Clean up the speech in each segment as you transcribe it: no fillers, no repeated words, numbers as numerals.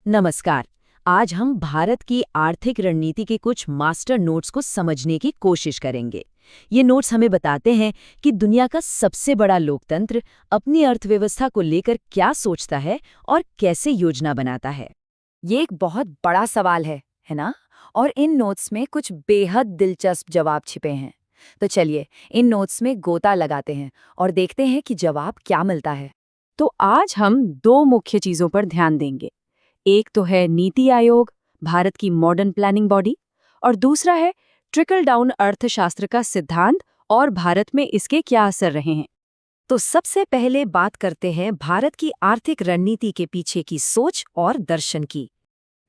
नमस्कार। आज हम भारत की आर्थिक रणनीति के कुछ मास्टर नोट्स को समझने की कोशिश करेंगे। ये नोट्स हमें बताते हैं कि दुनिया का सबसे बड़ा लोकतंत्र अपनी अर्थव्यवस्था को लेकर क्या सोचता है और कैसे योजना बनाता है। ये एक बहुत बड़ा सवाल है ना? और इन नोट्स में कुछ बेहद दिलचस्प जवाब छिपे हैं। तो चलिए इन नोट्स में गोता लगाते हैं और देखते हैं कि जवाब क्या मिलता है। तो आज हम दो मुख्य चीजों पर ध्यान देंगे। एक तो है नीति आयोग, भारत की मॉडर्न प्लानिंग बॉडी, और दूसरा है ट्रिकल डाउन अर्थशास्त्र का सिद्धांत और भारत में इसके क्या असर रहे हैं। तो सबसे पहले बात करते हैं भारत की आर्थिक रणनीति के पीछे की सोच और दर्शन की।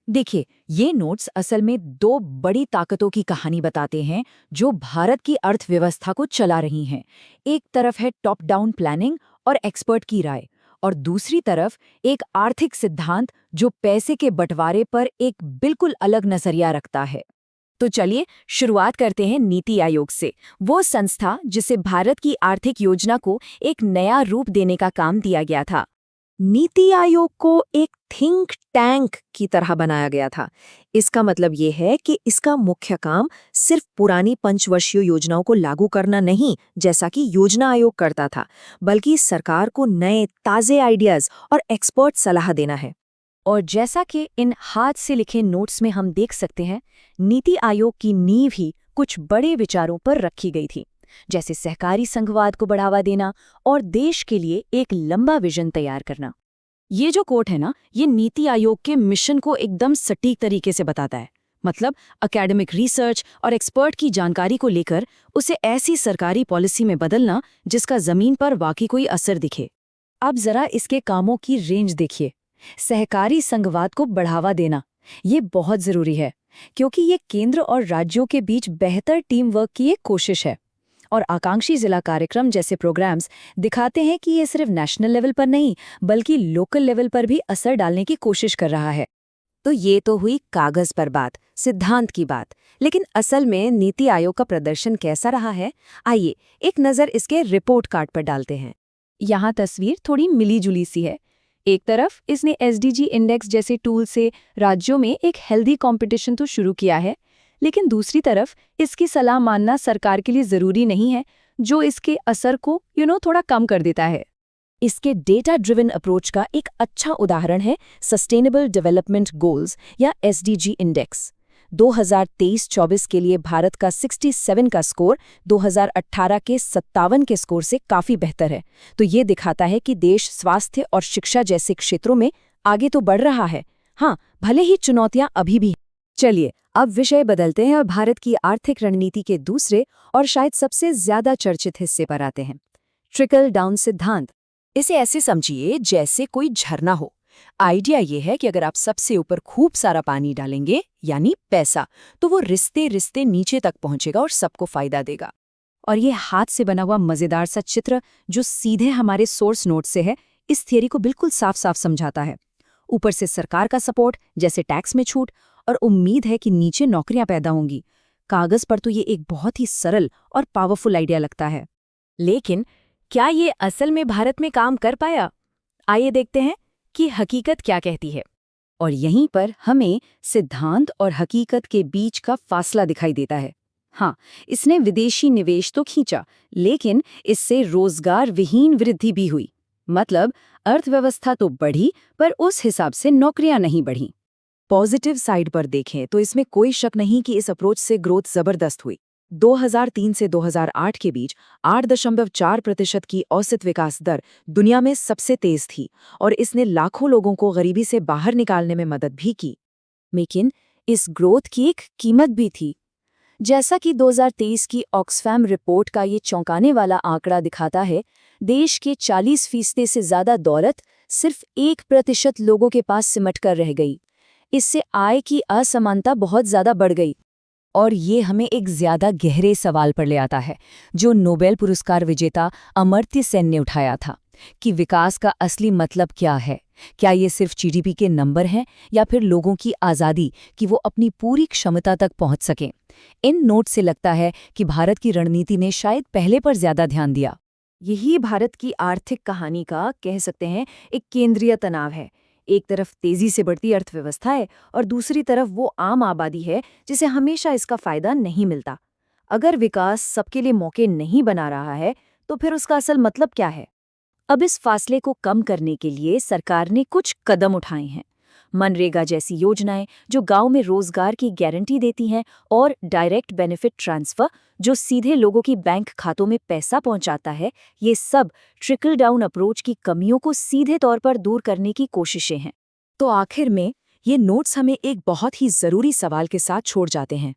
देखिए, ये नोट्स असल में दो बड़ी ताकतों की कहानी बताते हैं जो भारत की अर्थव्यवस्था को चला रही हैं। एक तरफ है टॉप डाउन प्लानिंग और एक्सपर्ट की राय, और दूसरी तरफ एक आर्थिक सिद्धांत जो पैसे के बंटवारे पर एक बिल्कुल अलग नजरिया रखता है। तो चलिए शुरुआत करते हैं नीति आयोग से, वो संस्था जिसे भारत की आर्थिक योजना को एक नया रूप देने का काम दिया गया था। नीति आयोग को एक थिंक टैंक की तरह बनाया गया था। इसका मतलब ये है कि इसका मुख्य काम सिर्फ पुरानी पंचवर्षीय योजनाओं को लागू करना नहीं, जैसा कि योजना आयोग करता था, बल्कि सरकार को नए ताज़े आइडियाज और एक्सपर्ट सलाह देना है। और जैसा कि इन हाथ से लिखे नोट्स में हम देख सकते हैं, नीति आयोग की नींव ही कुछ बड़े विचारों पर रखी गई थी, जैसे सहकारी संघवाद को बढ़ावा देना और देश के लिए एक लंबा विजन तैयार करना। ये जो कोट है ना, ये नीति आयोग के मिशन को एकदम सटीक तरीके से बताता है। मतलब एकेडमिक रिसर्च और एक्सपर्ट की जानकारी को लेकर उसे ऐसी सरकारी पॉलिसी में बदलना जिसका जमीन पर वाकई कोई असर दिखे। अब जरा इसके कामों की रेंज देखिए। सहकारी संघवाद को बढ़ावा देना, ये बहुत जरूरी है, क्योंकि ये केंद्र और राज्यों के बीच बेहतर टीम वर्क की एक कोशिश है। और आकांक्षी जिला कार्यक्रम जैसे प्रोग्राम्स दिखाते हैं कि ये सिर्फ नेशनल लेवल पर नहीं, बल्कि लोकल लेवल पर भी असर डालने की कोशिश कर रहा है। तो ये तो हुई कागज पर बात, सिद्धांत की बात। लेकिन असल में नीति आयोग का प्रदर्शन कैसा रहा है, आइए एक नज़र इसके रिपोर्ट कार्ड पर डालते हैं। यहाँ तस्वीर थोड़ी मिली जुली सी है। एक तरफ इसने एसडीजी इंडेक्स जैसे टूल से राज्यों में एक हेल्दी कंपटीशन तो शुरू किया है, लेकिन दूसरी तरफ इसकी सलाह मानना सरकार के लिए जरूरी नहीं है, जो इसके असर को थोड़ा कम कर देता है। इसके डेटा ड्रिवन अप्रोच का एक अच्छा उदाहरण है सस्टेनेबल डेवलपमेंट गोल्स या एसडीजी इंडेक्स। 2023-24 के लिए भारत का 67 का स्कोर 2018 के 57 के स्कोर से काफी बेहतर है। तो ये दिखाता है कि देश स्वास्थ्य और शिक्षा जैसे क्षेत्रों में आगे तो बढ़ रहा है, हाँ, भले ही चुनौतियां अभी भी। चलिए अब विषय बदलते हैं और भारत की आर्थिक रणनीति के दूसरे और शायद सबसे ज्यादा चर्चित हिस्से पर आते हैं, ट्रिकल डाउन सिद्धांत। इसे ऐसे समझिए जैसे कोई झरना हो। आइडिया ये है कि अगर आप सबसे ऊपर खूब सारा पानी डालेंगे, यानी पैसा, तो वो रिश्ते रिश्ते नीचे तक पहुंचेगा और सबको फायदा देगा। और ये हाथ से बना हुआ मजेदार सा चित्र जो सीधे हमारे सोर्स नोट से है, इस थियरी को बिल्कुल साफ साफ समझाता है। ऊपर से सरकार का सपोर्ट, जैसे टैक्स में छूट, और उम्मीद है कि नीचे नौकरियां पैदा होंगी। कागज पर तो ये एक बहुत ही सरल और पावरफुल आइडिया लगता है, लेकिन क्या ये असल में भारत में काम कर पाया? आइए देखते हैं कि हकीकत क्या कहती है। और यहीं पर हमें सिद्धांत और हकीकत के बीच का फासला दिखाई देता है। हाँ, इसने विदेशी निवेश तो खींचा, लेकिन इससे रोजगार विहीन वृद्धि भी हुई। मतलब अर्थव्यवस्था तो बढ़ी, पर उस हिसाब से नौकरियां नहीं बढ़ीं। पॉजिटिव साइड पर देखें तो इसमें कोई शक नहीं कि इस अप्रोच से ग्रोथ जबरदस्त हुई। 2003 से 2008 के बीच 8.4% की औसत विकास दर दुनिया में सबसे तेज थी, और इसने लाखों लोगों को गरीबी से बाहर निकालने में मदद भी की। लेकिन इस ग्रोथ की एक कीमत भी थी। जैसा कि 2023 की ऑक्सफैम रिपोर्ट का ये चौंकाने वाला आंकड़ा दिखाता है, देश के 40% से ज्यादा दौलत सिर्फ 1% लोगों के पास सिमट कर रह गई। इससे आय की असमानता बहुत ज्यादा बढ़ गई। और ये हमें एक ज्यादा गहरे सवाल पर ले आता है, जो नोबेल पुरस्कार विजेता अमर्त्य सेन ने उठाया था, कि विकास का असली मतलब क्या है। क्या ये सिर्फ जीडीपी के नंबर हैं, या फिर लोगों की आज़ादी कि वो अपनी पूरी क्षमता तक पहुंच सकें। इन नोट से लगता है कि भारत की रणनीति ने शायद पहले पर ज्यादा ध्यान दिया। यही भारत की आर्थिक कहानी का, कह सकते हैं, एक केंद्रीय तनाव है। एक तरफ तेजी से बढ़ती अर्थव्यवस्था है और दूसरी तरफ वो आम आबादी है जिसे हमेशा इसका फायदा नहीं मिलता। अगर विकास सबके लिए मौके नहीं बना रहा है तो फिर उसका असल मतलब क्या है? अब इस फासले को कम करने के लिए सरकार ने कुछ कदम उठाए हैं। मनरेगा जैसी योजनाएं जो गांव में रोजगार की गारंटी देती हैं, और डायरेक्ट बेनिफिट ट्रांसफर जो सीधे लोगों की बैंक खातों में पैसा पहुंचाता है, ये सब ट्रिकल डाउन अप्रोच की कमियों को सीधे तौर पर दूर करने की कोशिशें हैं। तो आखिर में ये नोट्स हमें एक बहुत ही जरूरी सवाल के साथ छोड़ जाते हैं।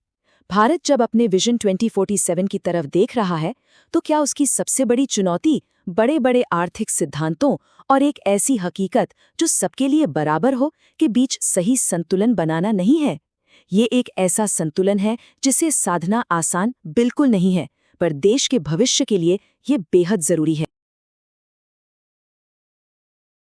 भारत जब अपने विजन 2047 की तरफ देख रहा है, तो क्या उसकी सबसे बड़ी चुनौती बड़े बड़े आर्थिक सिद्धांतों और एक ऐसी हकीकत जो सबके लिए बराबर हो के बीच सही संतुलन बनाना नहीं है? ये एक ऐसा संतुलन है जिसे साधना आसान बिल्कुल नहीं है, पर देश के भविष्य के लिए ये बेहद जरूरी है।